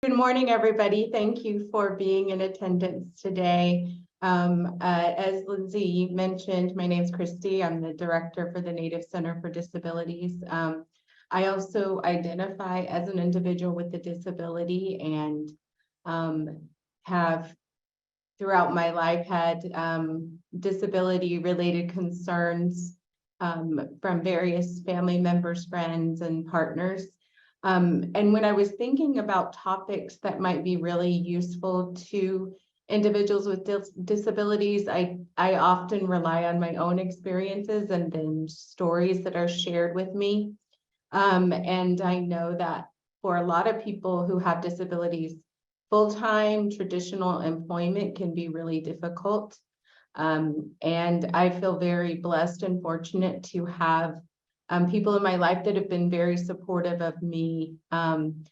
Good morning, everybody. Thank you for being in attendance today. As Lindsay mentioned, my name is Christy. I'm the director for the Native Center for Disabilities. I also identify as an individual with a disability and have throughout my life had disability related concerns from various family members, friends, and partners. And when I was thinking about topics that might be really useful to individuals with disabilities, I often rely on my own experiences and then stories that are shared with me. And I know that for a lot of people who have disabilities, full-time traditional employment can be really difficult. And I feel very blessed and fortunate to have people in my life that have been very supportive of me. And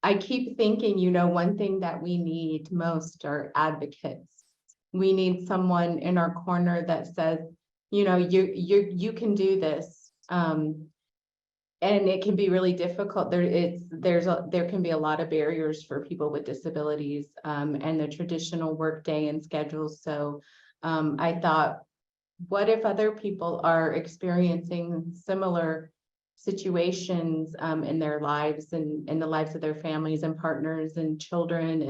I keep thinking, you know, one thing that we need most are advocates. We need someone in our corner that says, you know, you can do this. And it can be really difficult. There can be a lot of barriers for people with disabilities and the traditional workday and schedules. So I thought, what if other people are experiencing similar situations in their lives and in the lives of their families and partners and children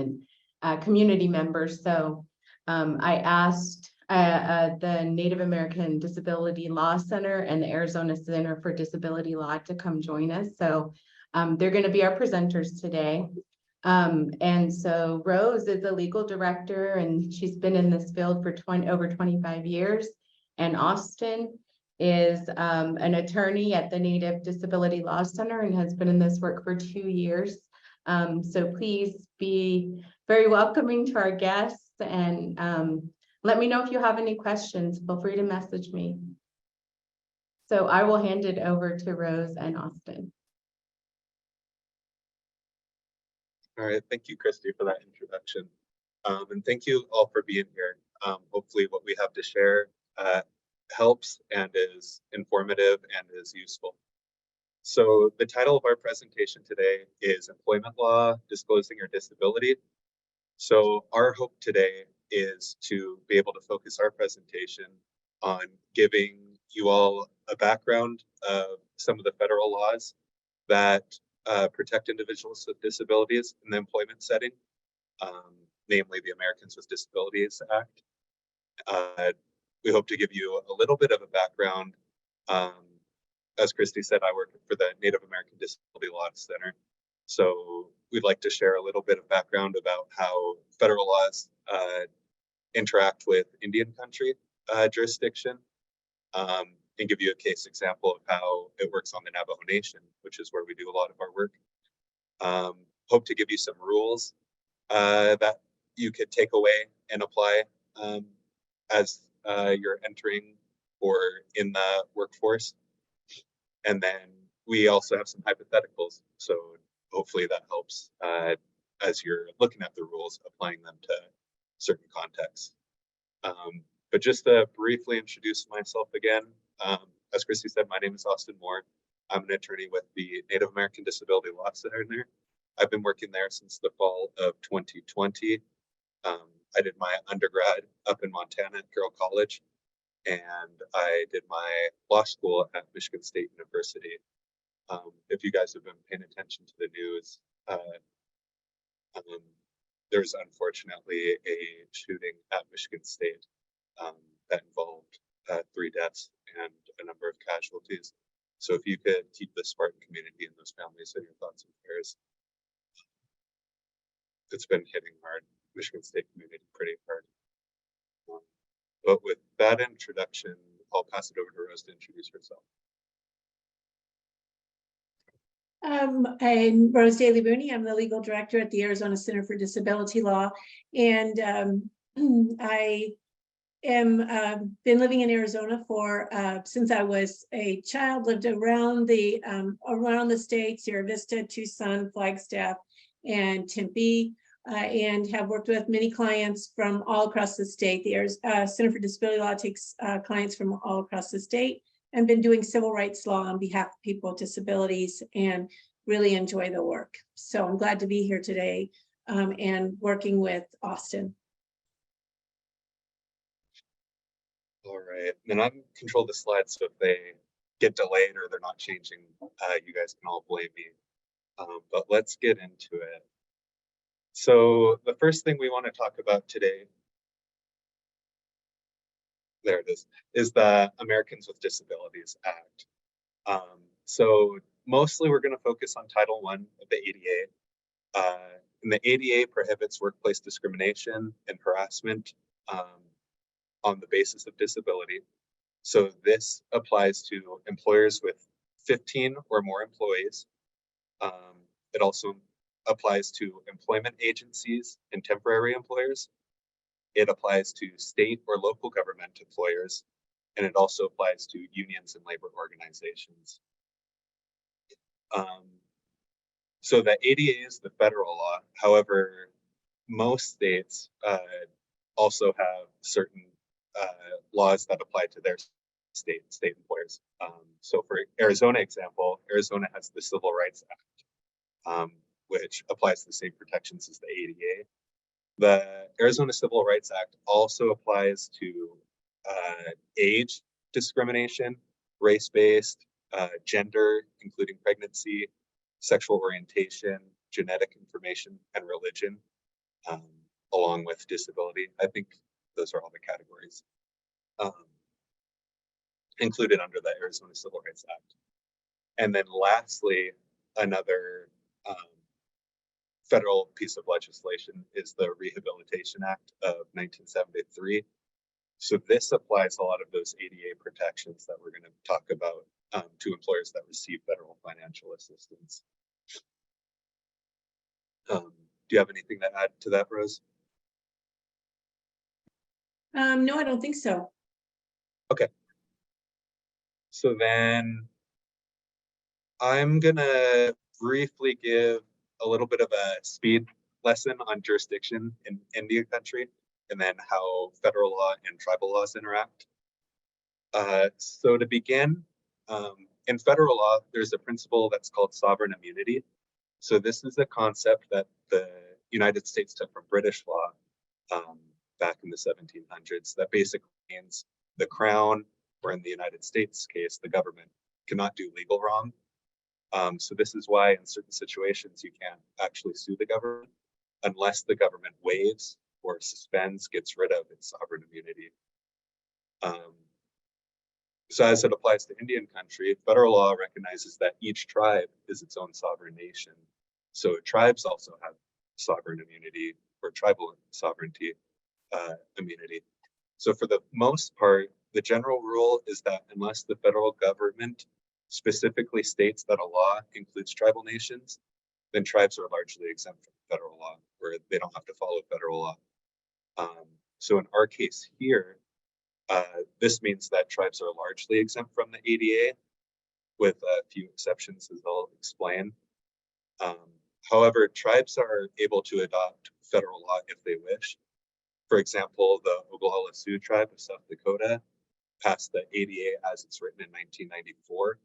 and community members? So I asked the Native American Disability Law Center and the Arizona Center for Disability Law to come join us. So they're going to be our presenters today. And so Rose is a legal director and she's been in this field for over 25 years. And Austin is an attorney at the Native Disability Law Center and has been in this work for 2 years. So please be very welcoming to our guests and let me know if you have any questions. Feel free to message me. So I will hand it over to Rose and Austin. All right, thank you, Christy, for that introduction. And thank you all for being here. Hopefully what we have to share helps and is informative and is useful. So the title of our presentation today is Employment Law, Disclosing Your Disability. So our hope today is to be able to focus our presentation on giving you all a background of some of the federal laws that protect individuals with disabilities in the employment setting, namely the Americans with Disabilities Act. We hope to give you a little bit of a background. As Christy said, I work for the Native American Disability Law Center. So we'd like to share a little bit of background about how federal laws interact with Indian country jurisdiction, and give you a case example of how it works on the Navajo Nation, which is where we do a lot of our work. Hope to give you some rules that you could take away and apply as you're entering or in the workforce. And then we also have some hypotheticals. So hopefully that helps as you're looking at the rules, applying them to certain contexts. But just to briefly introduce myself again, as Christy said, my name is Austin Moore. I'm an attorney with the Native American Disability Law Center there. I've been working there since the fall of 2020. I did my undergrad up in Montana at Carroll College, and I did my law school at Michigan State University. If you guys have been paying attention to the news, there's unfortunately a shooting at Michigan State that involved 3 deaths and a number of casualties. So if you could keep the Spartan community and those families in your thoughts and prayers. It's been hitting hard, Michigan State community pretty hard. But with that introduction, I'll pass it over to Rose to introduce herself. I'm Rose Daly-Rooney. I'm the legal director at the Arizona Center for Disability Law. And I am been living in Arizona for since I was a child, lived around the state, Sierra Vista, Tucson, Flagstaff, and Tempe, and have worked with many clients from all across the state. The Center for Disability Law takes clients from all across the state and been doing civil rights law on behalf of people with disabilities and really enjoy the work. So I'm glad to be here today and working with Austin. All right, and I control the slides, so if they get delayed or they're not changing, you guys can all blame me. But let's get into it. So the first thing we want to talk about today, there it is the Americans with Disabilities Act. So mostly we're going to focus on Title I of the ADA. And the ADA prohibits workplace discrimination and harassment on the basis of disability. So this applies to employers with 15 or more employees. It also applies to employment agencies and temporary employers. It applies to state or local government employers, and it also applies to unions and labor organizations. So the ADA is the federal law. However, most states also have certain laws that apply to their state employers. So for Arizona example, Arizona has the Civil Rights Act, which applies the same protections as the ADA. The Arizona Civil Rights Act also applies to age discrimination, race-based, gender, including pregnancy, sexual orientation, genetic information, and religion, along with disability. I think those are all the categories included under the Arizona Civil Rights Act. And then lastly, another federal piece of legislation is the Rehabilitation Act of 1973. So this applies a lot of those ADA protections that we're going to talk about to employers that receive federal financial assistance. Do you have anything to add to that, Rose? No, I don't think so. Okay. So then I'm gonna briefly give a little bit of a speed lesson on jurisdiction in Indian country, and then how federal law and tribal laws interact. So to begin, in federal law, there's a principle that's called sovereign immunity. So this is a concept that the United States took from British law back in the 1700s. That basically means the crown, or in the United States case, the government, cannot do legal wrong. So this is why in certain situations you can't actually sue the government unless the government waives or suspends, gets rid of its sovereign immunity. So as it applies to Indian country, federal law recognizes that each tribe is its own sovereign nation. So tribes also have sovereign immunity, or tribal sovereignty immunity. So for the most part, the general rule is that unless the federal government specifically states that a law includes tribal nations, then tribes are largely exempt from federal law, or they don't have to follow federal law. So in our case here, this means that tribes are largely exempt from the ADA, with a few exceptions, as I'll explain. However, tribes are able to adopt federal law if they wish. For example, the Oglala Sioux tribe of South Dakota passed the ADA as it's written in 1994.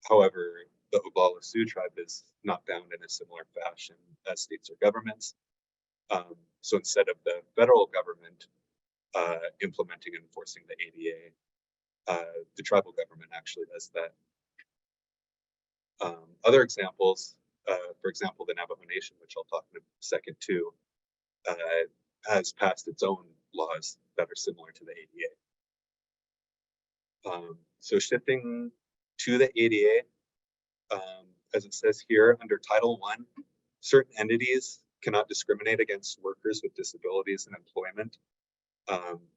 However, the Oglala Sioux tribe is not bound in a similar fashion as states or governments. So instead of the federal government implementing and enforcing the ADA, the tribal government actually does that. Other examples, for example, the Navajo Nation, which I'll talk in a second too, has passed its own laws that are similar to the ADA. So shifting to the ADA, as it says here, under Title I, certain entities cannot discriminate against workers with disabilities in employment.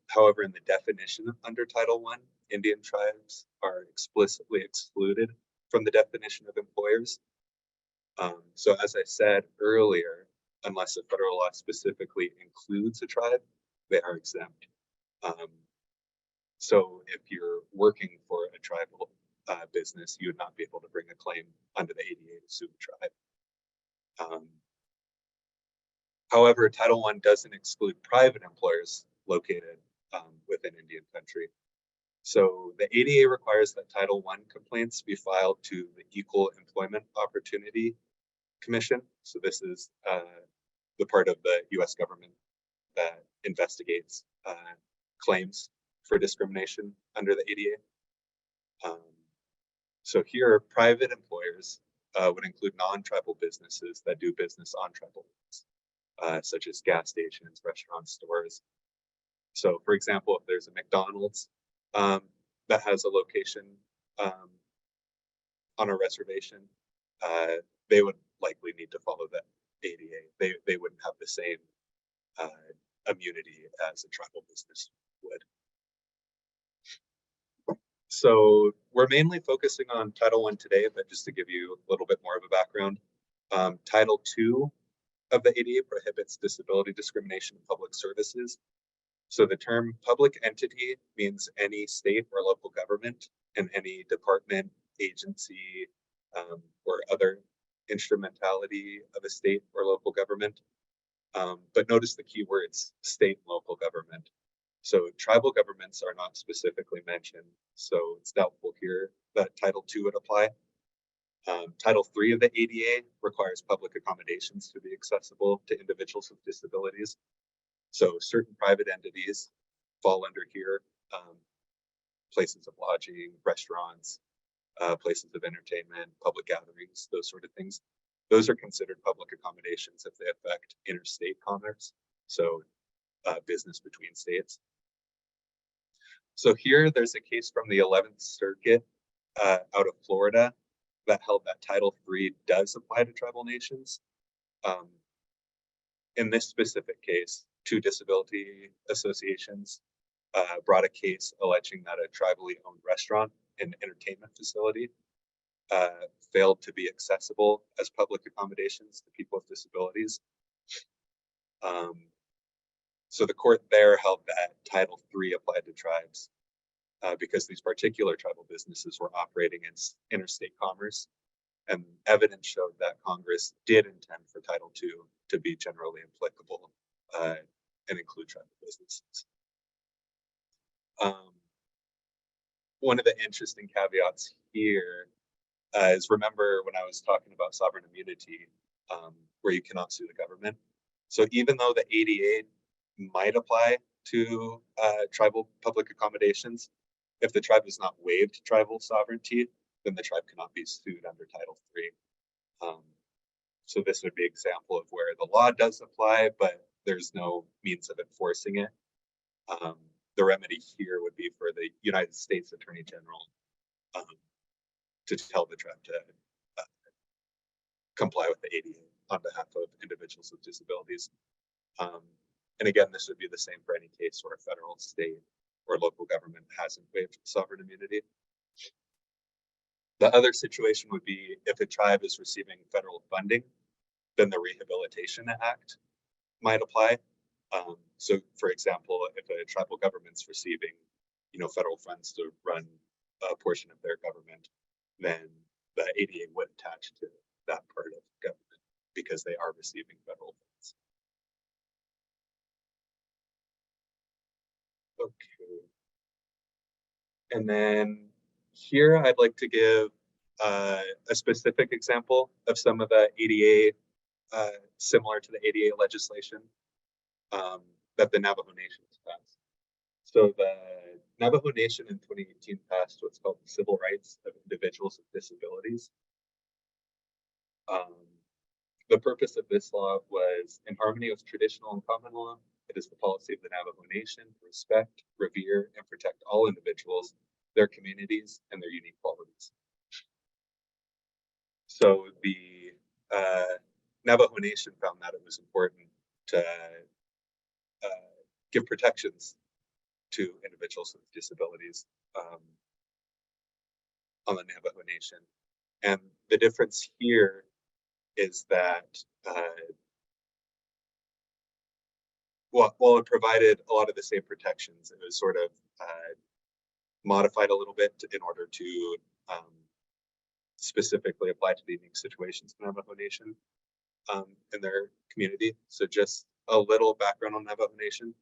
However, in the definition under Title I, Indian tribes are explicitly excluded from the definition of employers. So as I said earlier, unless a federal law specifically includes a tribe, they are exempt. So if you're working for a tribal business, you would not be able to bring a claim under the ADA to sue the tribe. However, Title I doesn't exclude private employers located within Indian country. So the ADA requires that Title I complaints be filed to the Equal Employment Opportunity Commission. So this is the part of the US government that investigates claims for discrimination under the ADA. So here, private employers would include non-tribal businesses that do business on tribal lands, such as gas stations, restaurants, stores. So for example, if there's a McDonald's that has a location on a reservation, they would likely need to follow the ADA. They wouldn't have the same immunity as a tribal business would. So we're mainly focusing on Title I today, but just to give you a little bit more of a background, Title II of the ADA prohibits disability discrimination in public services. So the term public entity means any state or local government and any department, agency, or other instrumentality of a state or local government. But notice the key words, state and local government. So tribal governments are not specifically mentioned, so it's doubtful here that Title II would apply. Title III of the ADA requires public accommodations to be accessible to individuals with disabilities. So certain private entities fall under here, places of lodging, restaurants, places of entertainment, public gatherings, those sort of things. Those are considered public accommodations if they affect interstate commerce, so business between states. So here there's a case from the 11th Circuit out of Florida that held that Title III does apply to tribal nations. In this specific case, two disability associations brought a case alleging that a tribally owned restaurant and entertainment facility failed to be accessible as public accommodations to people with disabilities. So the court there held that Title III applied to tribes because these particular tribal businesses were operating in interstate commerce, and evidence showed that Congress did intend for Title II to be generally applicable and include tribal businesses. One of the interesting caveats here is, remember when I was talking about sovereign immunity, where you cannot sue the government. So even though the ADA might apply to tribal public accommodations, if the tribe has not waived tribal sovereignty, then the tribe cannot be sued under Title III. So this would be an example of where the law does apply, but there's no means of enforcing it. The remedy here would be for the United States Attorney General to tell the tribe to comply with the ADA on behalf of individuals with disabilities. And again, this would be the same for any case where a federal, state, or local government hasn't waived sovereign immunity. The other situation would be if a tribe is receiving federal funding, then the Rehabilitation Act might apply. So for example, if a tribal government's receiving, federal funds to run a portion of their government, then the ADA would attach to that part of government because they are receiving federal funds. Okay. And then here I'd like to give a specific example of some of the ADA, similar to the ADA legislation that the Navajo Nation has passed. So the Navajo Nation in 2018 passed what's called the Civil Rights of Individuals with Disabilities. The purpose of this law was in harmony with traditional and common law. It is the policy of the Navajo Nation to respect, revere, and protect all individuals, their communities, and their unique qualities. So the Navajo Nation found that it was important to give protections to individuals with disabilities on the Navajo Nation. And the difference here is that while it provided a lot of the same protections, it was sort of modified a little bit in order to specifically apply to the unique situations of the Navajo Nation in their community. So just a little background on Navajo Nation.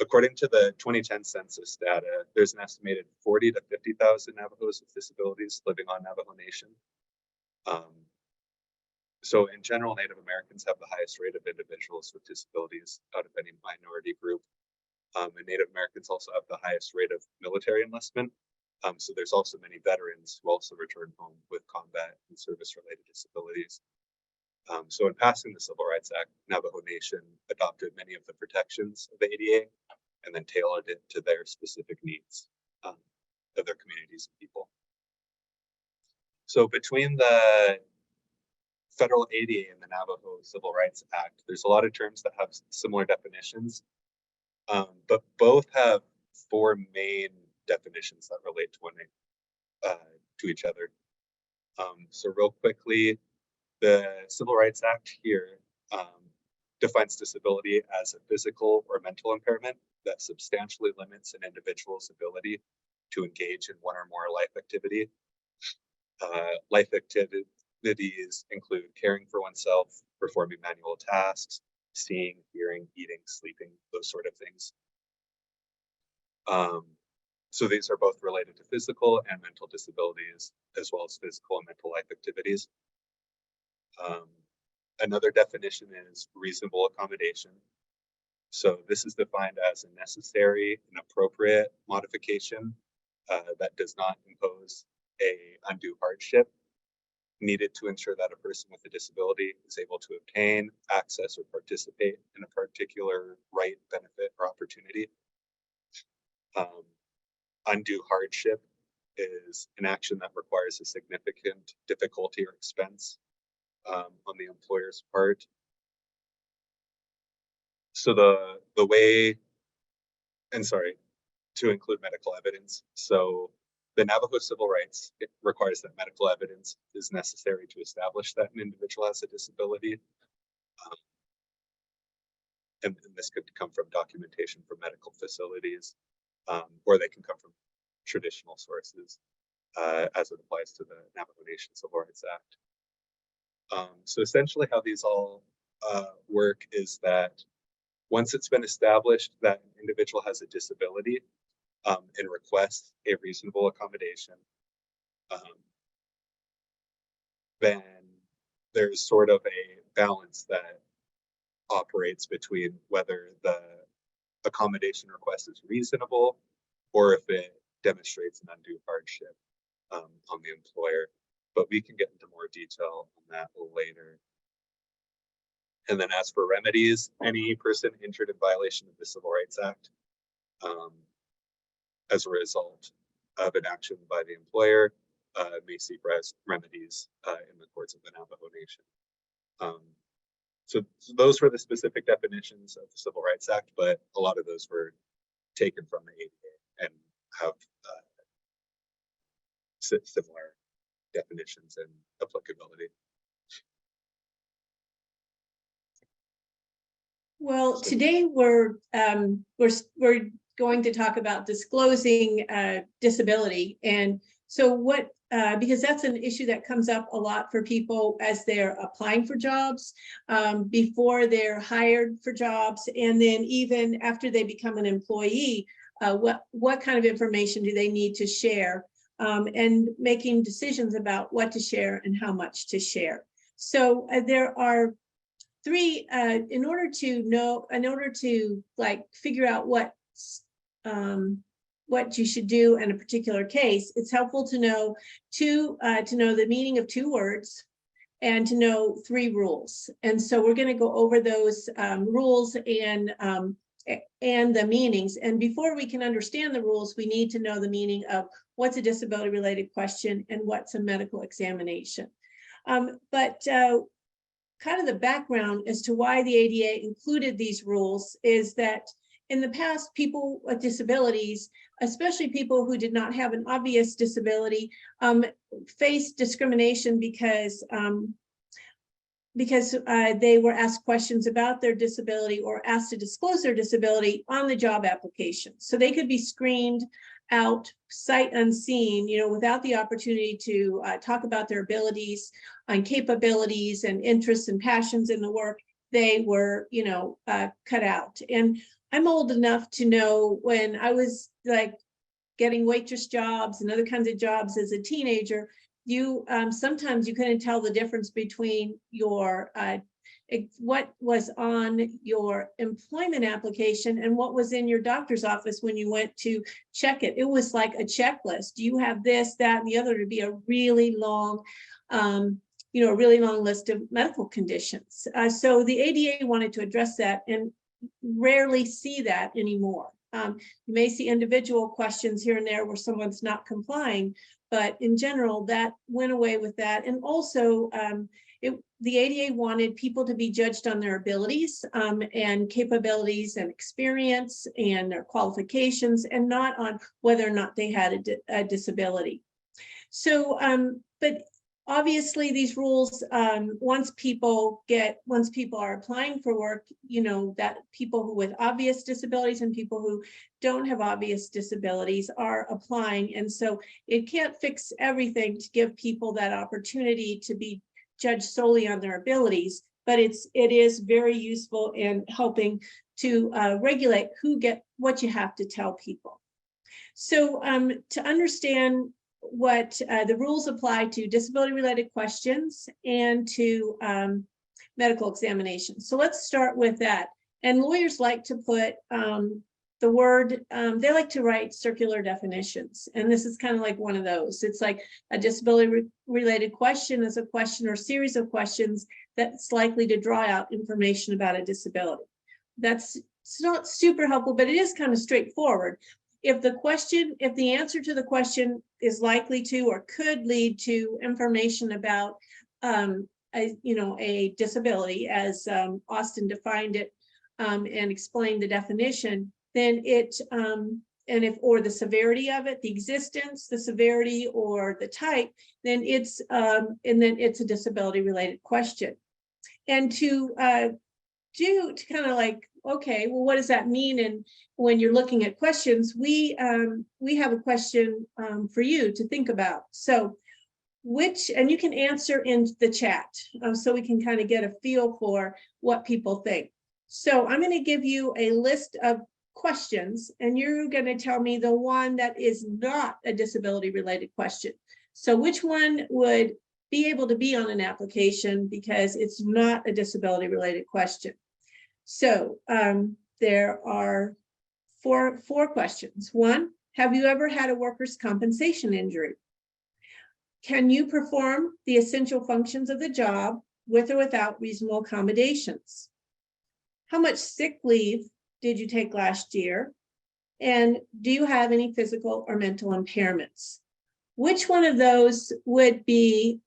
According to the 2010 census data, there's an estimated 40 to 50,000 Navajos with disabilities living on Navajo Nation. So in general, Native Americans have the highest rate of individuals with disabilities out of any minority group. And Native Americans also have the highest rate of military enlistment. So there's also many veterans who also return home with combat and service-related disabilities. So in passing the Civil Rights Act, Navajo Nation adopted many of the protections of the ADA and then tailored it to their specific needs of their communities and people. So between the federal ADA and the Navajo Civil Rights Act, there's a lot of terms that have similar definitions, but both have four main definitions that relate to each other. So real quickly, the Civil Rights Act here defines disability as a physical or mental impairment that substantially limits an individual's ability to engage in one or more life activity. Life activities include caring for oneself, performing manual tasks, seeing, hearing, eating, sleeping, those sort of things. So these are both related to physical and mental disabilities, as well as physical and mental life activities. Another definition is reasonable accommodation. So this is defined as a necessary and appropriate modification that does not impose an undue hardship needed to ensure that a person with a disability is able to obtain, access, or participate in a particular right, benefit, or opportunity. Undue hardship is an action that requires a significant difficulty or expense on the employer's part. So the way, and sorry, to include medical evidence. So the Navajo Civil Rights, it requires that medical evidence is necessary to establish that an individual has a disability. And this could come from documentation from medical facilities, or they can come from traditional sources as it applies to the Navajo Nation Civil Rights Act. So essentially how these all work is that once it's been established that an individual has a disability and requests a reasonable accommodation, then there's sort of a balance that operates between whether the accommodation request is reasonable or if it demonstrates an undue hardship on the employer. But we can get into more detail on that later. And then as for remedies, any person injured in violation of the Civil Rights Act as a result of an action by the employer may seek remedies in the courts of the Navajo Nation. So those were the specific definitions of the Civil Rights Act, but a lot of those were taken from the ADA and have similar definitions and applicability. Well, today we're going to talk about disclosing disability, and so what because that's an issue that comes up a lot for people as they're applying for jobs, before they're hired for jobs, and then even after they become an employee, what kind of information do they need to share, and making decisions about what to share and how much to share. So there are three, in order to like figure out what you should do in a particular case, it's helpful to know the meaning of two words and to know three rules. And so we're going to go over those rules and the meanings. And before we can understand the rules, we need to know the meaning of what's a disability related question and what's a medical examination. Kind of the background as to why the ADA included these rules is that in the past, people with disabilities, especially people who did not have an obvious disability, faced discrimination because they were asked questions about their disability or asked to disclose their disability on the job application. So they could be screened out sight unseen, without the opportunity to talk about their abilities and capabilities and interests and passions in the work. They were, cut out. And I'm old enough to know when I was like getting waitress jobs and other kinds of jobs as a teenager, you sometimes you couldn't tell the difference between your what was on your employment application and what was in your doctor's office when you went to check it. It was like a checklist. Do you have this, that, and the other? To be a really long, you know, a really long list of medical conditions. So the ADA wanted to address that, and rarely see that anymore. You may see individual questions here and there where someone's not complying, but in general, that went away with that. And also, the ADA wanted people to be judged on their abilities and capabilities and experience and their qualifications, and not on whether or not they had a disability. So, but obviously these rules, once people are applying for work, you know, that people who with obvious disabilities and people who don't have obvious disabilities are applying. And so it can't fix everything to give people that opportunity to be judged solely on their abilities, but it is very useful in helping to regulate what you have to tell people. So to understand what the rules apply to disability related questions and to medical examinations. So let's start with that. And lawyers like to put the word, they like to write circular definitions. And this is kind of like one of those. It's like a disability related question is a question or series of questions that's likely to draw out information about a disability. It's not super helpful, but it is kind of straightforward. If the answer to the question is likely to or could lead to information about a disability, as Austin defined it and explained the definition, then or the severity of it, the existence, the severity, or the type, then it's a disability related question. And to kind of like, okay, well, what does that mean? And when you're looking at questions, we have a question for you to think about. So and you can answer in the chat so we can kind of get a feel for what people think. So I'm going to give you a list of questions, and you're going to tell me the one that is not a disability related question. So which one would be able to be on an application because it's not a disability related question? So there are four questions. One, have you ever had a workers' compensation injury? Can you perform the essential functions of the job with or without reasonable accommodations? How much sick leave did you take last year? And do you have any physical or mental impairments? Which one of those would be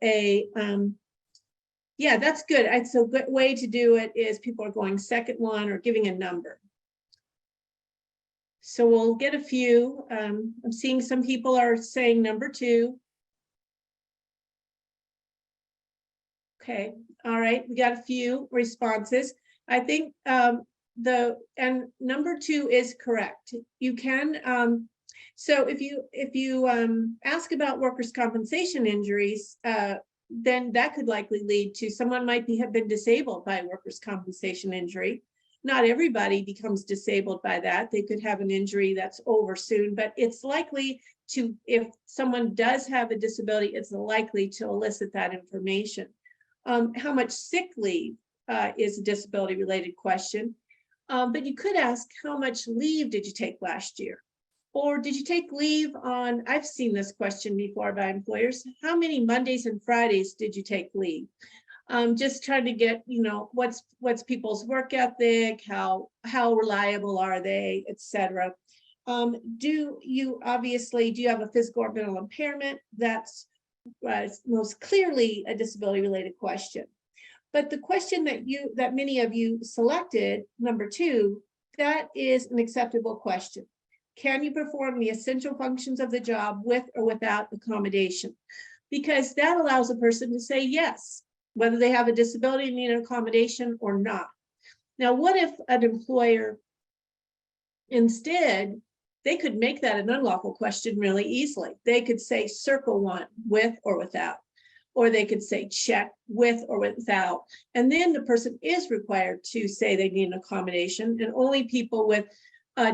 yeah, that's good. It's a good way to do it is people are going second one or giving a number. So we'll get a few. I'm seeing some people are saying number 2. Okay, all right, we got a few responses. I think number 2 is correct. You can, so if you ask about workers' compensation injuries, then that could likely lead to someone might have been disabled by a workers' compensation injury. Not everybody becomes disabled by that. They could have an injury that's over soon, but it's likely to, if someone does have a disability, it's likely to elicit that information. How much sick leave is a disability related question, but you could ask how much leave did you take last year? Or did you take leave on, I've seen this question before by employers, how many Mondays and Fridays did you take leave? Just trying to get, you know, what's people's work ethic, how reliable are they, etc. Do you have a physical or mental impairment? That's most clearly a disability related question. But the question that many of you selected, number 2, that is an acceptable question. Can you perform the essential functions of the job with or without accommodation? Because that allows a person to say yes, whether they have a disability and need an accommodation or not. Now, what if an employer instead, they could make that an unlawful question really easily. They could say circle 1, with or without. or they could say check with or without. And then the person is required to say they need an accommodation, and only people with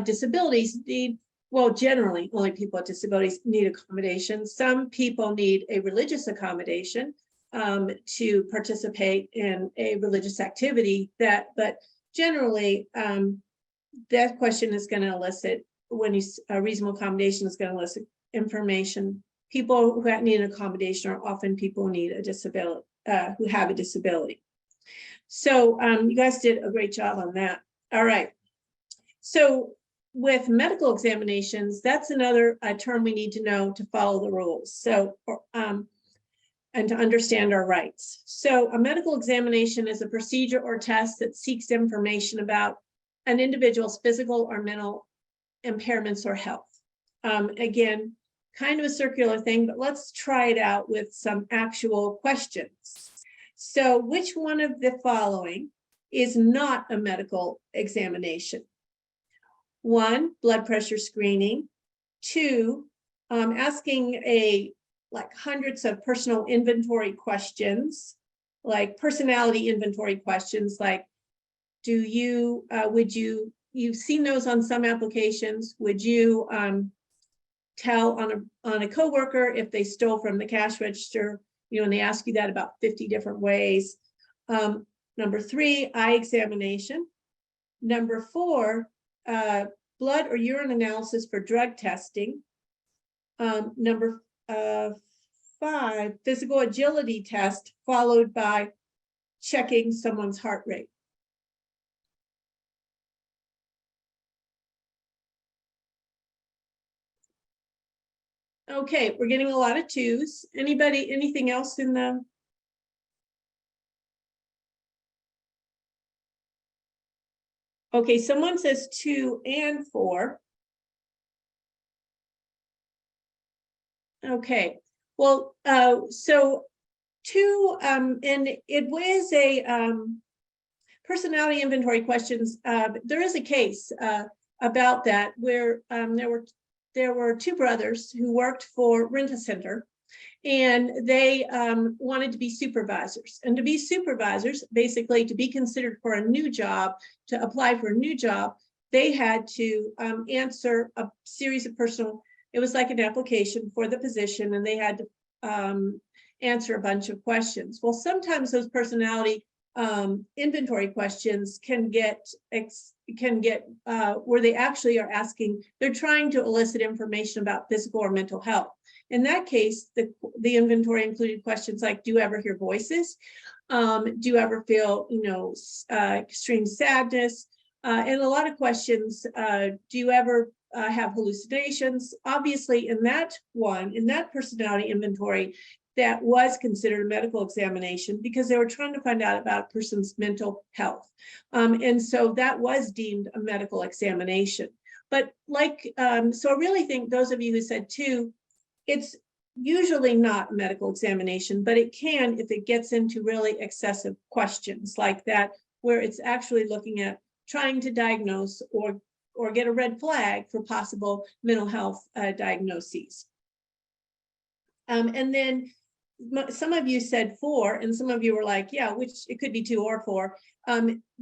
disabilities need, well, generally only people with disabilities need accommodation. Some people need a religious accommodation to participate in a religious activity, but generally that question is going to elicit, when you a reasonable accommodation is going to elicit information. People who need an accommodation are often people who need a disability, who have a disability. So you guys did a great job on that. All right. So with medical examinations, that's another term we need to know to follow the rules. So, and to understand our rights. So a medical examination is a procedure or test that seeks information about an individual's physical or mental impairments or health. Again, kind of a circular thing, but let's try it out with some actual questions. So which one of the following is not a medical examination? 1, blood pressure screening. 2, asking like hundreds of personal inventory questions, like personality inventory questions, like do you, you've seen those on some applications, would you tell on a coworker if they stole from the cash register, you know, and they ask you that about 50 different ways. Number 3, eye examination. Number 4, blood or urine analysis for drug testing. Number 5, physical agility test, followed by checking someone's heart rate. Okay, we're getting a lot of 2s. Anybody, anything else in the? Okay, someone says 2 and 4. Okay, well, so 2, and it was a personality inventory questions. There is a case about that where there were 2 brothers who worked for Rent-A-Center, and they wanted to be supervisors. And to be supervisors, basically to be considered for a new job, to apply for a new job, they had to answer a series of personal, it was like an application for the position, and they had to answer a bunch of questions. Well, sometimes those personality inventory questions can get where they actually are asking, they're trying to elicit information about physical or mental health. In that case, the inventory included questions like, do you ever hear voices? Do you ever feel, you know, extreme sadness? And a lot of questions, do you ever have hallucinations? Obviously, in that personality inventory, that was considered a medical examination because they were trying to find out about a person's mental health. And so that was deemed a medical examination. But like, so I really think those of you who said 2, it's usually not a medical examination, but it can if it gets into really excessive questions like that, where it's actually looking at trying to diagnose or get a red flag for possible mental health diagnoses. And then some of you said 4, and some of you were like, yeah, which it could be 2 or 4.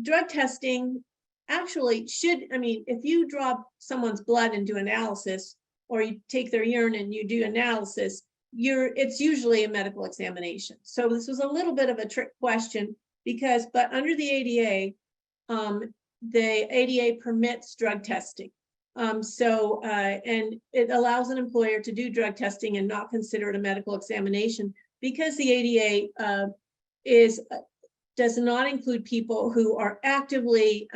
Drug testing actually should, I mean, if you draw someone's blood and do analysis, or you take their urine and you do analysis, it's usually a medical examination. So this was a little bit of a trick question because, but under the ADA permits drug testing. And it allows an employer to do drug testing and not consider it a medical examination because the ADA does not include people who are actively,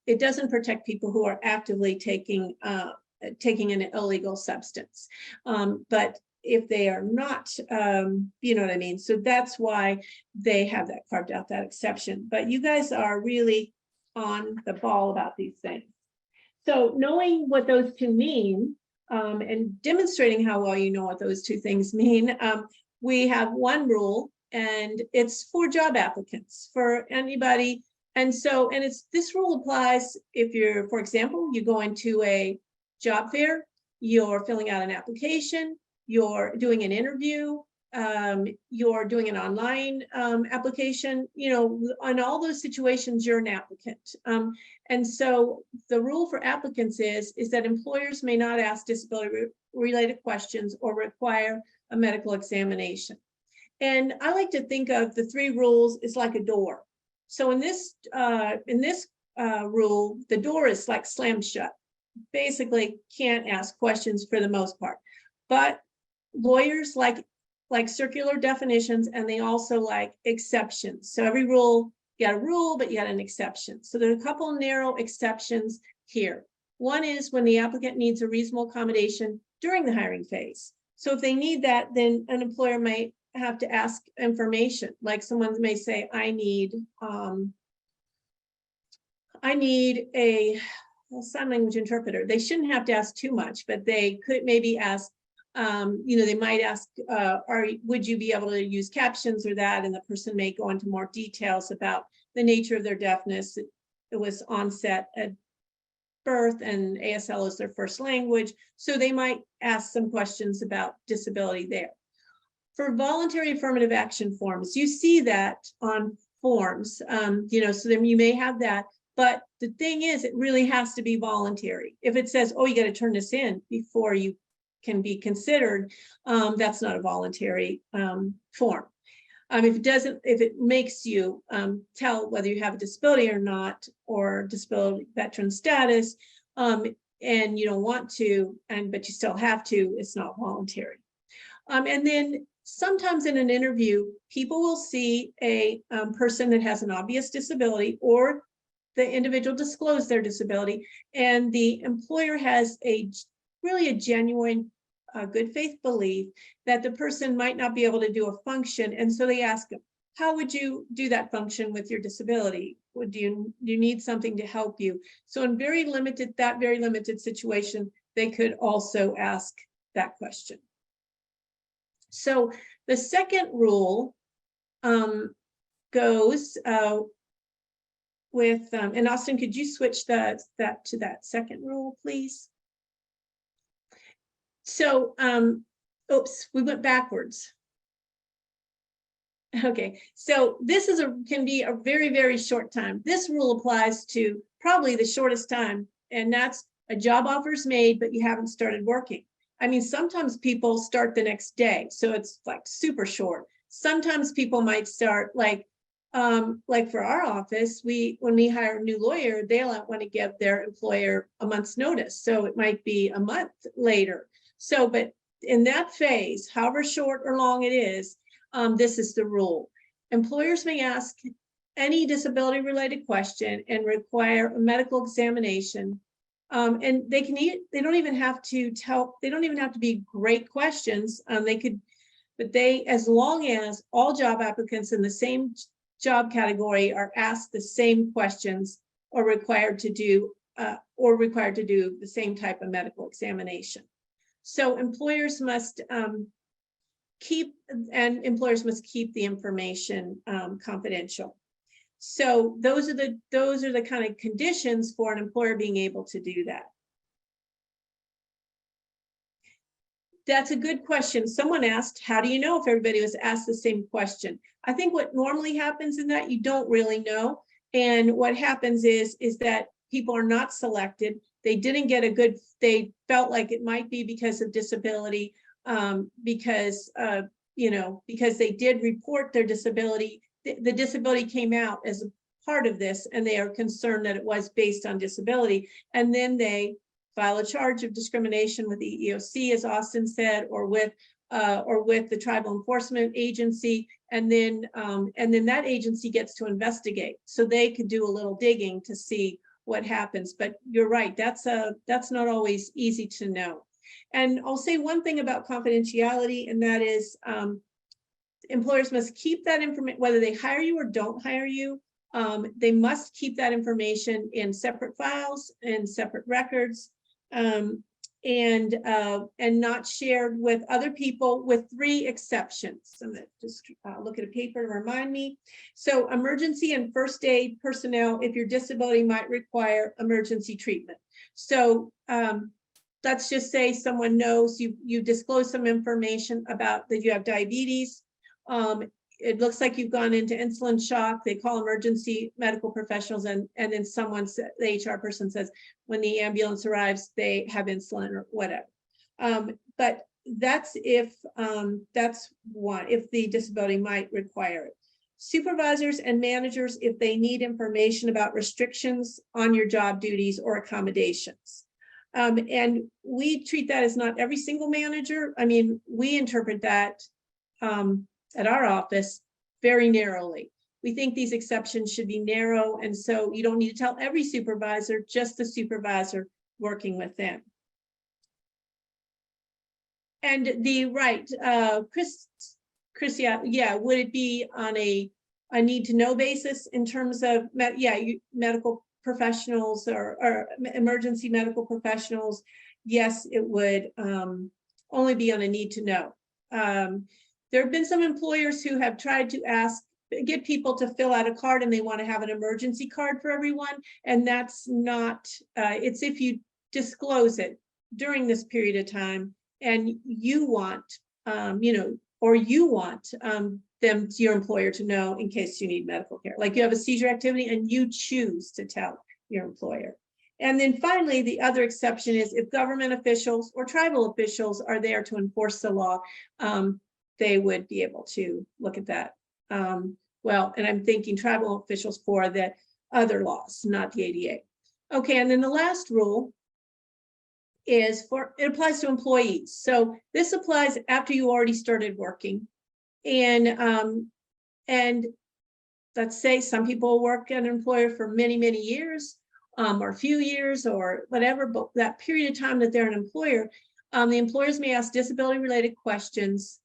it doesn't protect people who are actively taking an illegal substance. But if they are not, you know what I mean? So that's why they have that carved out, that exception. But you guys are really on the ball about these things. So knowing what those 2 mean and demonstrating how well you know what those 2 things mean, we have one rule, and it's for job applicants, for anybody. And so, and this rule applies if you're, for example, you go into a job fair, you're filling out an application, you're doing an interview, you're doing an online application, you know, on all those situations, you're an applicant. And so the rule for applicants is that employers may not ask disability-related questions or require a medical examination. And I like to think of the 3 rules as like a door. So in this rule, the door is like slammed shut. Basically, can't ask questions for the most part. But lawyers like circular definitions, and they also like exceptions. So every rule, you got a rule, but you got an exception. So there are a couple narrow exceptions here. One is when the applicant needs a reasonable accommodation during the hiring phase. So if they need that, then an employer might have to ask information. Like someone may say, I need a sign language interpreter. They shouldn't have to ask too much, but they could maybe ask, you know, they might ask, would you be able to use captions or that? And the person may go into more details about the nature of their deafness. It was onset at birth and ASL is their first language. So they might ask some questions about disability there. For voluntary affirmative action forms, you see that on forms, you know, so then you may have that. But the thing is, it really has to be voluntary. If it says, oh, you got to turn this in before you can be considered, that's not a voluntary form. If it makes you tell whether you have a disability or not, or disability veteran status, and you don't want to, but you still have to, it's not voluntary. And then sometimes in an interview, people will see a person that has an obvious disability, or the individual disclose their disability, and the employer has really a genuine good faith belief that the person might not be able to do a function. And so they ask them, how would you do that function with your disability? Would you need something to help you? So in very limited situation, they could also ask that question. So the second rule goes with, and Austin, could you switch that to that second rule, please? So, oops, we went backwards. Okay, so this can be a very, very short time. This rule applies to probably the shortest time, and that's a job offer's made, but you haven't started working. I mean, sometimes people start the next day, so it's like super short. Sometimes people might start like for our office, when we hire a new lawyer, they'll want to give their employer a month's notice. So it might be a month later. So, but in that phase, however short or long it is, this is the rule. Employers may ask any disability related question and require a medical examination. And they don't even have to be great questions. As long as all job applicants in the same job category are asked the same questions or required to do the same type of medical examination. So employers must keep the information confidential. So those are the kind of conditions for an employer being able to do that. That's a good question. Someone asked, how do you know if everybody was asked the same question? I think what normally happens in that, you don't really know. And what happens is that people are not selected. They didn't get they felt like it might be because of disability, because they did report their disability. The disability came out as a part of this, and they are concerned that it was based on disability. And then they file a charge of discrimination with the EEOC, as Austin said, or with the tribal enforcement agency, and then that agency gets to investigate. So they could do a little digging to see what happens. But you're right, that's not always easy to know. And I'll say one thing about confidentiality, and that is employers must keep that information, whether they hire you or don't hire you. They must keep that information in separate files and separate records, and not shared with other people, with 3 exceptions. I'm gonna just look at a paper to remind me. So emergency and first aid personnel, if your disability might require emergency treatment. So let's just say someone knows you disclose some information about that you have diabetes. It looks like you've gone into insulin shock. They call emergency medical professionals, and then the HR person says, when the ambulance arrives, they have insulin or whatever. But that's if the disability might require it. Supervisors and managers, if they need information about restrictions on your job duties or accommodations. And we treat that as not every single manager. I mean, we interpret that at our office very narrowly. We think these exceptions should be narrow, and so you don't need to tell every supervisor, just the supervisor working with them. And the right, Chris, yeah, would it be on a need to know basis in terms of, medical professionals or emergency medical professionals? Yes, it would only be on a need to know. There have been some employers who have tried to get people to fill out a card, and they want to have an emergency card for everyone. And that's not, it's if you disclose it during this period of time and you want, or you want your employer to know in case you need medical care. Like you have a seizure activity and you choose to tell your employer. And then finally, the other exception is if government officials or tribal officials are there to enforce the law, they would be able to look at that. Well, and I'm thinking tribal officials for the other laws, not the ADA. Okay, and then the last rule is it applies to employees. So this applies after you already started working. And let's say some people work at an employer for many, many years, or a few years or whatever, but that period of time that they're an employer, the employers may ask disability related questions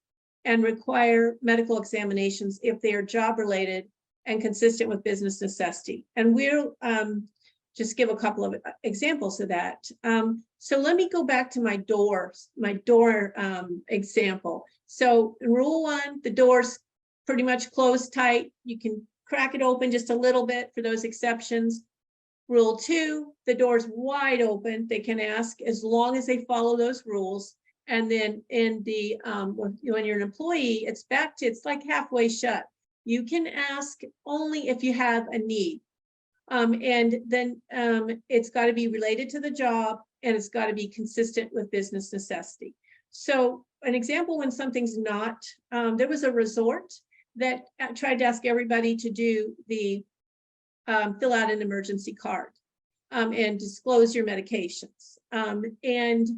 and require medical examinations if they are job related and consistent with business necessity. And we'll just give a couple of examples of that. So let me go back to my door example. So in rule 1, the door's pretty much closed tight. You can crack it open just a little bit for those exceptions. Rule 2, the door's wide open. They can ask as long as they follow those rules. And then in the when you're an employee, it's like halfway shut. You can ask only if you have a need. And then it's got to be related to the job, and it's got to be consistent with business necessity. So an example when something's not, there was a resort that tried to ask everybody to do the fill out an emergency card and disclose your medications. And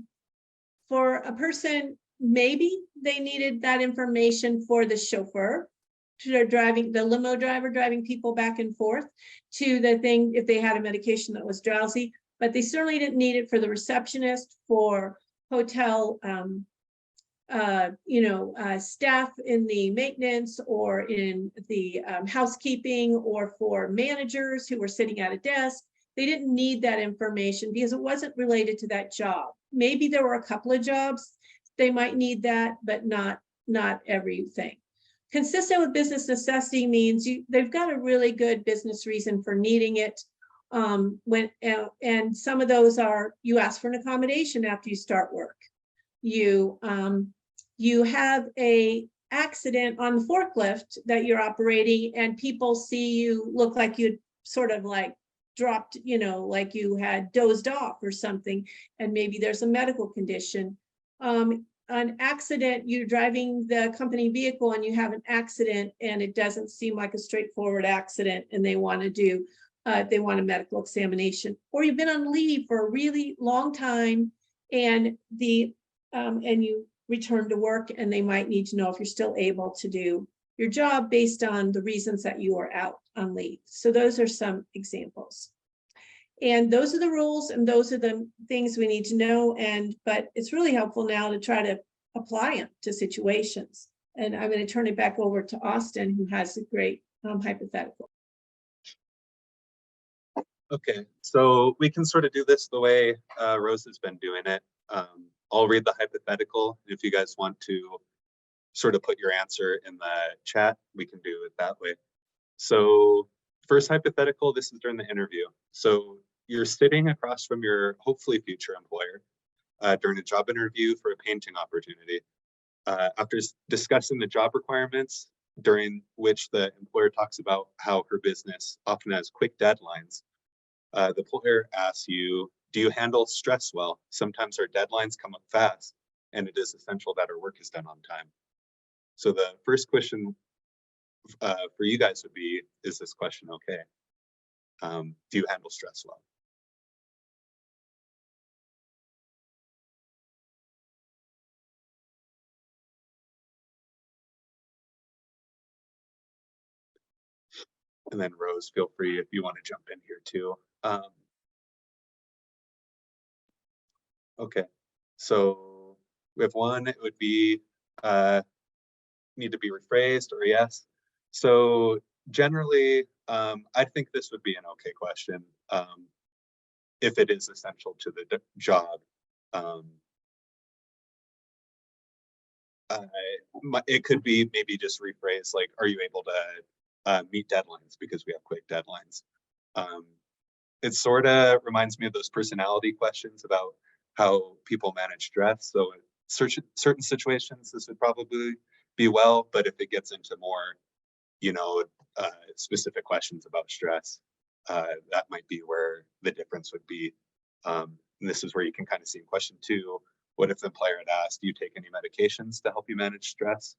for a person, maybe they needed that information for the chauffeur, the limo driver driving people back and forth to the thing if they had a medication that was drowsy, but they certainly didn't need it for the receptionist, for hotel staff in the maintenance or in the housekeeping, or for managers who were sitting at a desk. They didn't need that information because it wasn't related to that job. Maybe there were a couple of jobs they might need that, but not everything. Consistent with business necessity means they've got a really good business reason for needing it. And some of those are, you ask for an accommodation after you start work. You have a accident on the forklift that you're operating, and people see you look like you sort of like dropped, like you had dozed off or something, and maybe there's a medical condition. An accident, you're driving the company vehicle and you have an accident and it doesn't seem like a straightforward accident, and they want a medical examination. Or you've been on leave for a really long time and you return to work, and they might need to know if you're still able to do your job based on the reasons that you are out on leave. So those are some examples. And those are the rules, and those are the things we need to know. But it's really helpful now to try to apply them to situations. And I'm going to turn it back over to Austin, who has a great hypothetical. Okay, so we can sort of do this the way Rose has been doing it. I'll read the hypothetical. If you guys want to sort of put your answer in the chat, we can do it that way. So first hypothetical, this is during the interview. So you're sitting across from your hopefully future employer. during a job interview for a painting opportunity. After discussing the job requirements, during which the employer talks about how her business often has quick deadlines, the employer asks you, do you handle stress well? Sometimes our deadlines come up fast, and it is essential that our work is done on time. So the first question for you guys would be, is this question okay? Do you handle stress well? And then Rose, feel free if you want to jump in here too. Okay, so we have one, it would be need to be rephrased or yes. So generally, I think this would be an okay question if it is essential to the job. It could be maybe just rephrased like, are you able to meet deadlines because we have quick deadlines? It sort of reminds me of those personality questions about how people manage stress. So in certain situations, this would probably be well, but if it gets into more, specific questions about stress, that might be where the difference would be. And this is where you can kind of see in question 2, what if the employer had asked, do you take any medications to help you manage stress?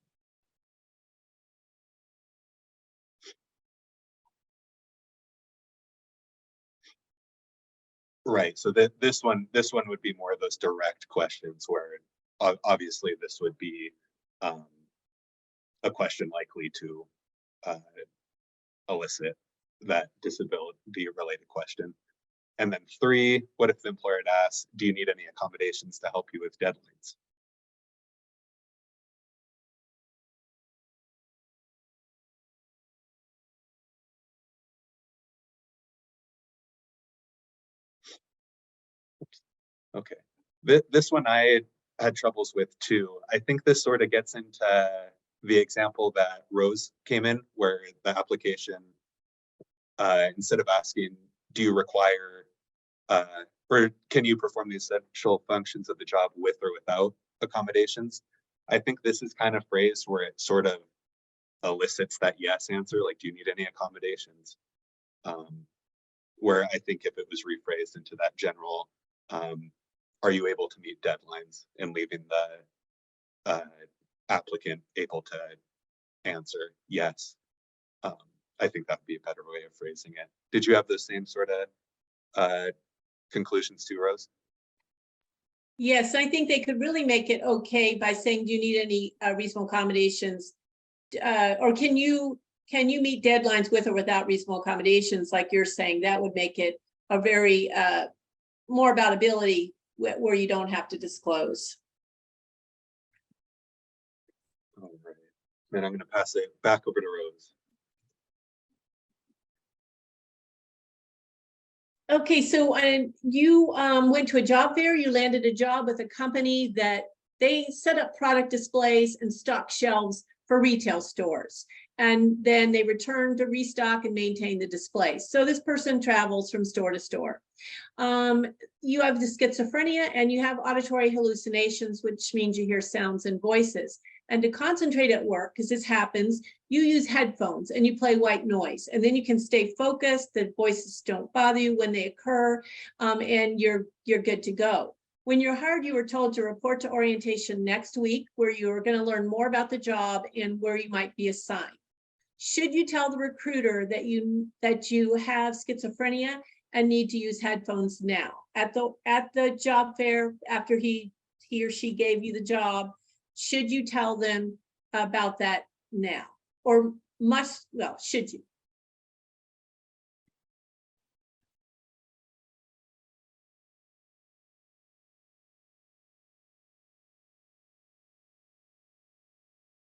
Right. So this one would be more of those direct questions where obviously this would be a question likely to elicit that disability related question. And then 3, what if the employer had asked, do you need any accommodations to help you with deadlines? Okay, this one I had troubles with too. I think this sort of gets into the example that Rose came in, where the application, instead of asking, do you require, or can you perform the essential functions of the job with or without accommodations? I think this is kind of phrased where it sort of elicits that yes answer, like, do you need any accommodations? Where I think if it was rephrased into that general, are you able to meet deadlines, and leaving the applicant able to answer yes, I think that would be a better way of phrasing it. Did you have the same sort of conclusions too, Rose? Yes, I think they could really make it okay by saying, do you need any reasonable accommodations? Or can you meet deadlines with or without reasonable accommodations, like you're saying? That would make it a very more about ability where you don't have to disclose. All right. Then I'm going to pass it back over to Rose. Okay, so you went to a job fair, you landed a job with a company that they set up product displays and stock shelves for retail stores. And then they return to restock and maintain the displays. So this person travels from store to store. You have the schizophrenia and you have auditory hallucinations, which means you hear sounds and voices. And to concentrate at work, because this happens, you use headphones and you play white noise, and then you can stay focused. The voices don't bother you when they occur, and you're good to go. When you're hired, you were told to report to orientation next week, where you are going to learn more about the job and where you might be assigned. Should you tell the recruiter that you have schizophrenia and need to use headphones now at the job fair after he or she gave you the job? Should you tell them about that now, or should you?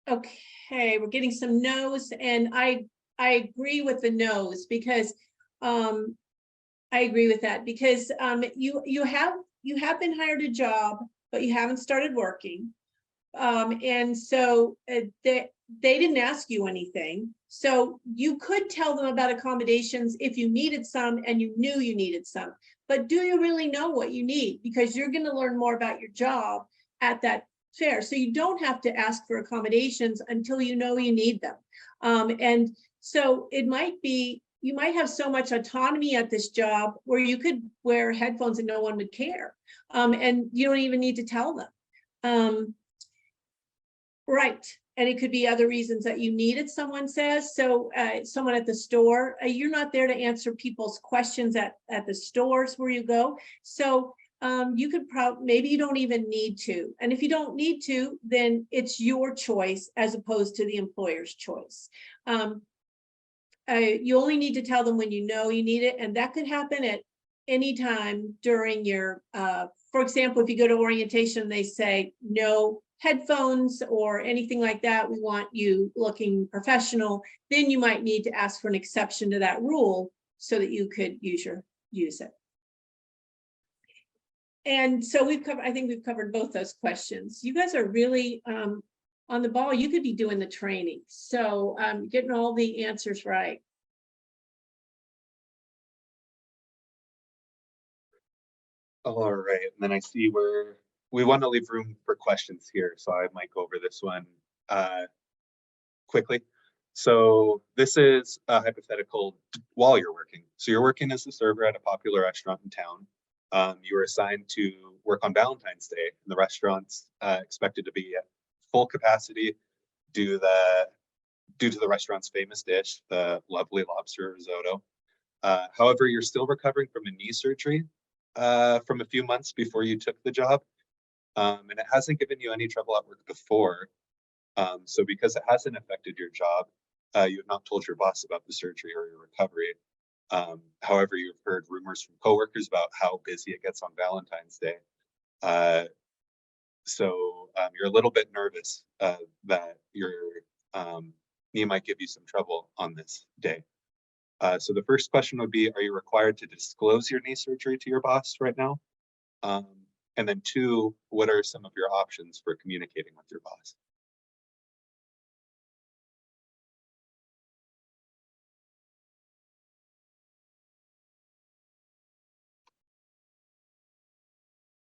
Okay, we're getting some no's, and I agree with the no's, because I agree with that, because you have been hired a job, but you haven't started working. And so they didn't ask you anything. So you could tell them about accommodations if you needed some and you knew you needed some. but do you really know what you need? Because you're going to learn more about your job at that fair. So you don't have to ask for accommodations until you know you need them. And so it might be, you might have so much autonomy at this job where you could wear headphones and no one would care. And you don't even need to tell them. Right. And it could be other reasons that you need it, someone says. So someone at the store, you're not there to answer people's questions at the stores where you go. So you could maybe you don't even need to. And if you don't need to, then it's your choice as opposed to the employer's choice. You only need to tell them when you know you need it. And that could happen at any time during your, for example, if you go to orientation, they say no headphones or anything like that. We want you looking professional. Then you might need to ask for an exception to that rule so that you could use it. And so I think we've covered both those questions. You guys are really on the ball. You could be doing the training. So getting all the answers right. All right, and then I see where we want to leave room for questions here, so I might go over this one quickly. So this is a hypothetical while you're working. So you're working as a server at a popular restaurant in town. You were assigned to work on Valentine's Day, and the restaurant's expected to be at full capacity due to the restaurant's famous dish, the lovely lobster risotto. However, you're still recovering from a knee surgery from a few months before you took the job. And it hasn't given you any trouble at work before. So because it hasn't affected your job, you have not told your boss about the surgery or your recovery. However, you've heard rumors from coworkers about how busy it gets on Valentine's Day. So you're a little bit nervous that your knee might give you some trouble on this day. So the first question would be, are you required to disclose your knee surgery to your boss right now? And then 2, what are some of your options for communicating with your boss?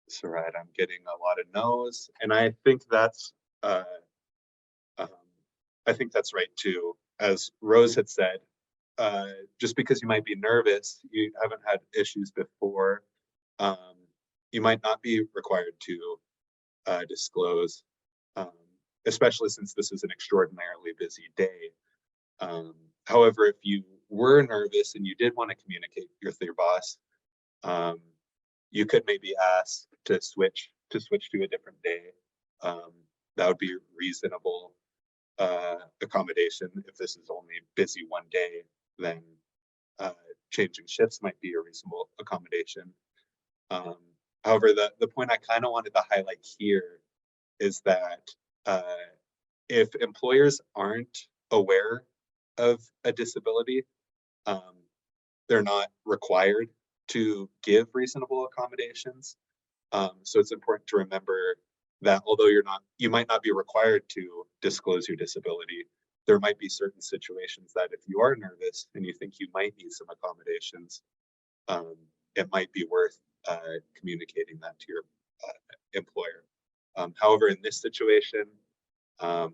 So right, I'm getting a lot of no's, and I think that's right too. As Rose had said, just because you might be nervous, you haven't had issues before, you might not be required to disclose, especially since this is an extraordinarily busy day. However, if you were nervous and you did want to communicate with your boss, you could maybe ask to switch to a different day. That would be reasonable accommodation. If this is only busy one day, then changing shifts might be a reasonable accommodation. However, the point I kind of wanted to highlight here is that if employers aren't aware of a disability, they're not required to give reasonable accommodations. So it's important to remember that although you might not be required to disclose your disability, there might be certain situations that if you are nervous and you think you might need some accommodations, it might be worth communicating that to your employer. However, in this situation, I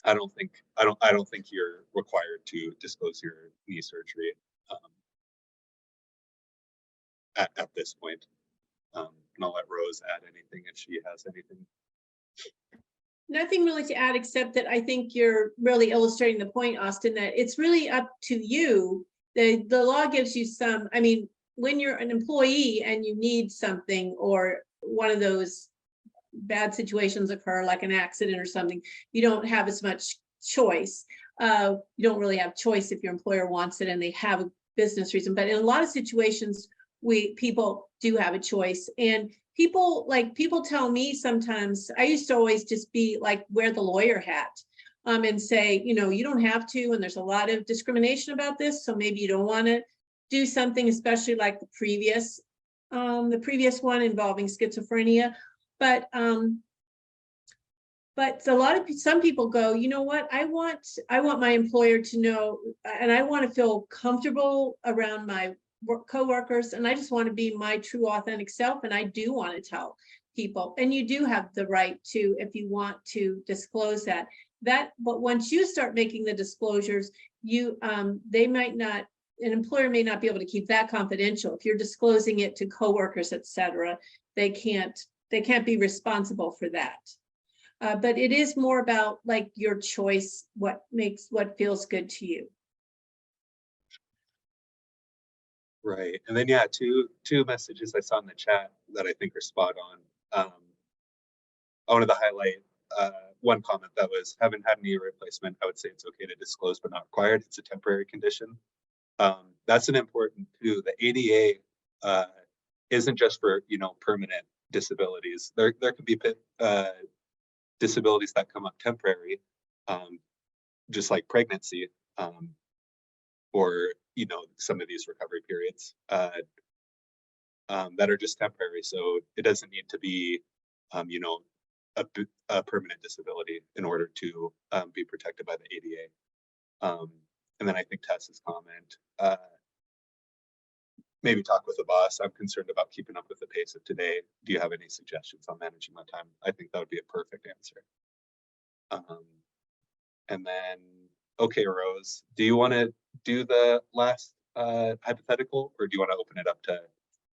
don't think you're required to disclose your knee surgery at this point. And I'll let Rose add anything if she has anything. Nothing really to add, except that I think you're really illustrating the point, Austin, that it's really up to you. The law gives you some, I mean, when you're an employee and you need something, or one of those bad situations occur, like an accident or something, you don't have as much choice. You don't really have choice if your employer wants it and they have a business reason. But in a lot of situations, people do have a choice. And people tell me sometimes, I used to always just be like, wear the lawyer hat and say, you don't have to, and there's a lot of discrimination about this, so maybe you don't want to do something, especially like the previous one involving schizophrenia. But some people go, you know what, I want my employer to know, and I want to feel comfortable around my coworkers, and I just want to be my true authentic self, and I do want to tell people, and you do have the right to, if you want to disclose that. But once you start making the disclosures, they might not, an employer may not be able to keep that confidential. If you're disclosing it to coworkers, et cetera, they can't be responsible for that. But it is more about like your choice, what feels good to you. Right. And then, yeah, two messages I saw in the chat that I think are spot on. I wanted to highlight one comment that was, haven't had a knee replacement. I would say it's okay to disclose, but not required. It's a temporary condition. That's an important too. The ADA isn't just for, permanent disabilities. There can be disabilities that come up temporary, just like pregnancy, or some of these recovery periods that are just temporary. So it doesn't need to be a permanent disability in order to be protected by the ADA. And then I think Tess's comment, maybe talk with the boss. I'm concerned about keeping up with the pace of today. Do you have any suggestions on managing my time? I think that would be a perfect answer. And then, okay, Rose, do you want to do the last hypothetical, or do you want to open it up to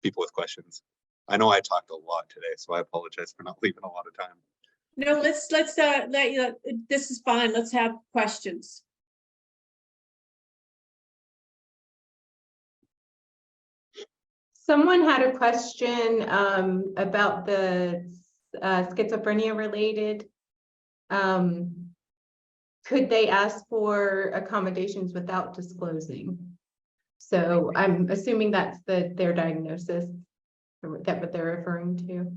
people with questions? I know I talked a lot today, so I apologize for not leaving a lot of time. No, let's this is fine. Let's have questions. Someone had a question about the schizophrenia related. Could they ask for accommodations without disclosing? So I'm assuming that's their diagnosis, or that what they're referring to.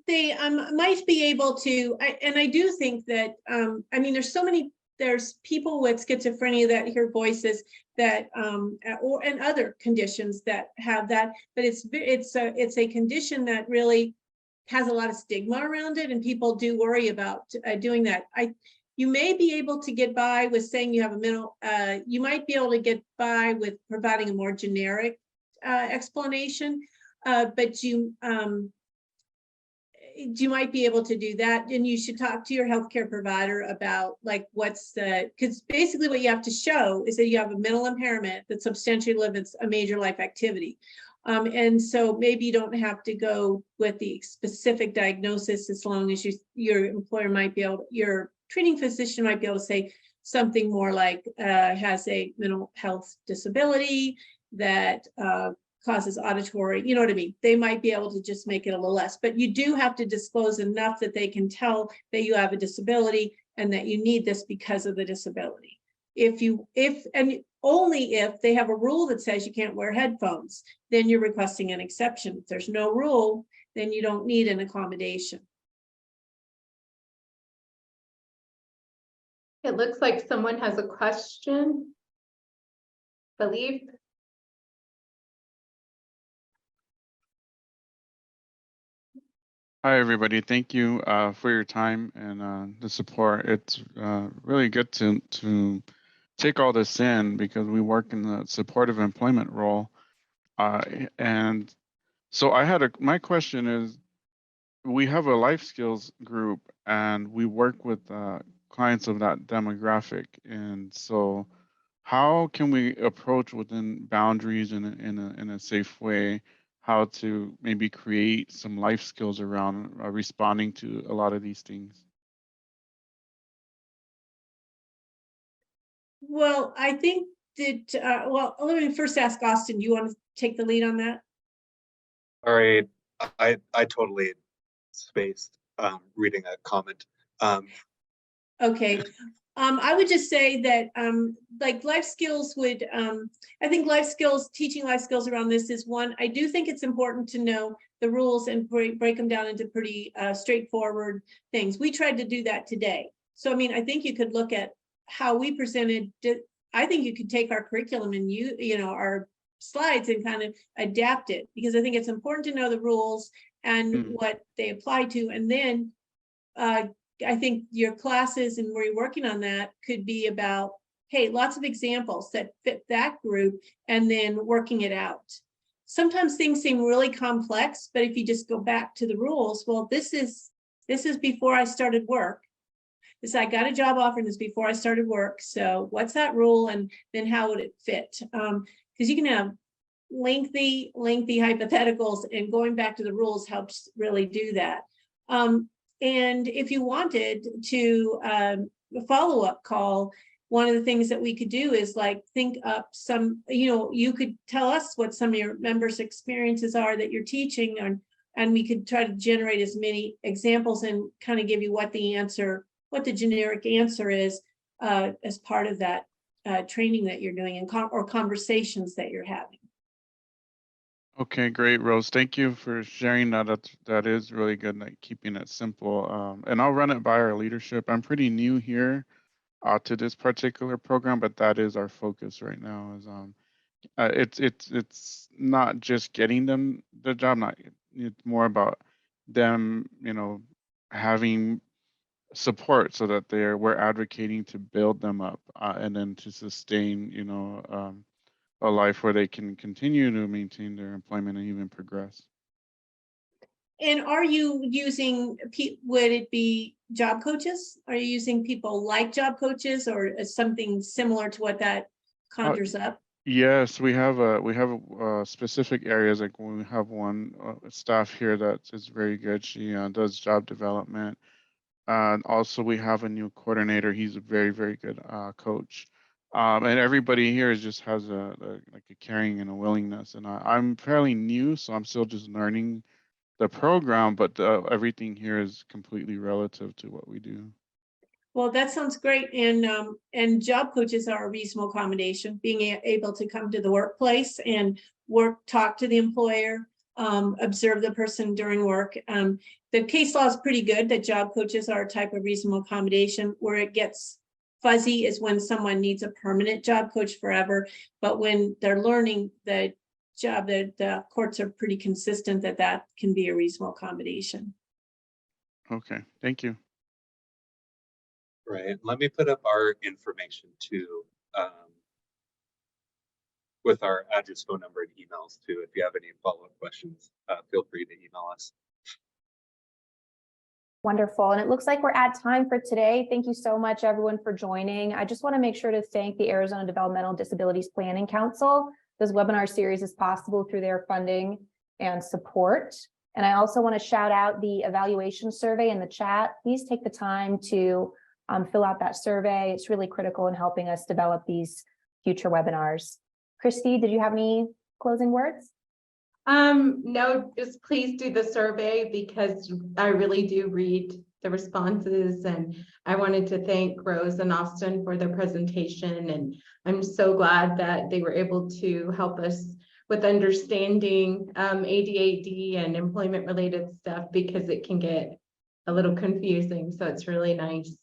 They might be able to, and I do think that, I mean, there's people with schizophrenia that hear voices that, and other conditions that have that, but it's a condition that really has a lot of stigma around it, and people do worry about doing that. You may be able to get by with saying you have a mental, you might be able to get by with providing a more generic explanation, but you might be able to do that, and you should talk to your healthcare provider about like because basically what you have to show is that you have a mental impairment that substantially limits a major life activity. And so maybe you don't have to go with the specific diagnosis, as long as your employer might be able, your treating physician might be able to say something more like has a mental health disability that causes auditory, you know what I mean? They might be able to just make it a little less, but you do have to disclose enough that they can tell that you have a disability and that you need this because of the disability. And only if they have a rule that says you can't wear headphones, then you're requesting an exception. If there's no rule, then you don't need an accommodation. It looks like someone has a question. Believe. Hi, everybody. Thank you for your time and the support. It's really good to take all this in, because we work in the supportive employment role. And so my question is, we have a life skills group and we work with clients of that demographic. And so how can we approach within boundaries in a safe way, how to maybe create some life skills around responding to a lot of these things? Well, I think that, well, let me first ask Austin, do you want to take the lead on that? All right, I totally spaced reading a comment. Okay. I would just say that like life skills would, I think teaching life skills around this is one. I do think it's important to know the rules and break them down into pretty straightforward things. We tried to do that today. So, I mean, I think you could look at how we presented. I think you could take our curriculum and our slides and kind of adapt it, because I think it's important to know the rules and what they apply to. And then I think your classes and where you're working on that could be about hey, lots of examples that fit that group, and then working it out. Sometimes things seem really complex, but if you just go back to the rules, well, this is before I started work. I got a job offer, and this before I started work. So what's that rule, and then how would it fit? Because you can have lengthy hypotheticals, and going back to the rules helps really do that. And if you wanted to a follow-up call, one of the things that we could do is like think up some, you could tell us what some of your members' experiences are that you're teaching, and we could try to generate as many examples and kind of give you what the generic answer is as part of that training that you're doing or conversations that you're having. Okay, great, Rose. Thank you for sharing that. That is really good, like keeping it simple. And I'll run it by our leadership. I'm pretty new here to this particular program, but that is our focus right now. Is it's not just getting them the job. It's more about them, having support so that we're advocating to build them up and then to sustain, a life where they can continue to maintain their employment and even progress. And are you using, would it be job coaches? Are you using people like job coaches, or something similar to what that conjures up? Yes, we have specific areas. Like when we have one staff here that is very good. She does job development. And also we have a new coordinator. He's a very, very good coach. And everybody here just has like a caring and a willingness. And I'm fairly new, so I'm still just learning the program, but everything here is completely relative to what we do. Well, that sounds great. And job coaches are a reasonable accommodation, being able to come to the workplace and talk to the employer, observe the person during work. The case law is pretty good that job coaches are a type of reasonable accommodation. Where it gets fuzzy is when someone needs a permanent job coach forever. But when they're learning the job, the courts are pretty consistent that can be a reasonable accommodation. Okay, thank you. Right. Let me put up our information too, with our address, phone number, and emails too. If you have any follow-up questions, feel free to email us. Wonderful. And it looks like we're at time for today. Thank you so much, everyone, for joining. I just want to make sure to thank the Arizona Developmental Disabilities Planning Council. This webinar series is possible through their funding and support. And I also want to shout out the evaluation survey in the chat. Please take the time to fill out that survey. It's really critical in helping us develop these future webinars. Christy, did you have any closing words? No, just please do the survey, because I really do read the responses, and I wanted to thank Rose and Austin for their presentation, and I'm so glad that they were able to help us with understanding ADHD and employment related stuff, because it can get a little confusing. So it's really nice.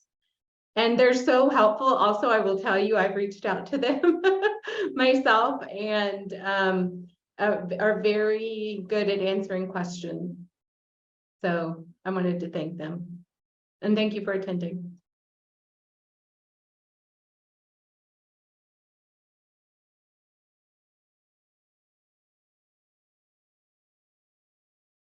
And they're so helpful. Also, I will tell you, I've reached out to them myself, and are very good at answering questions. So I wanted to thank them. And thank you for attending.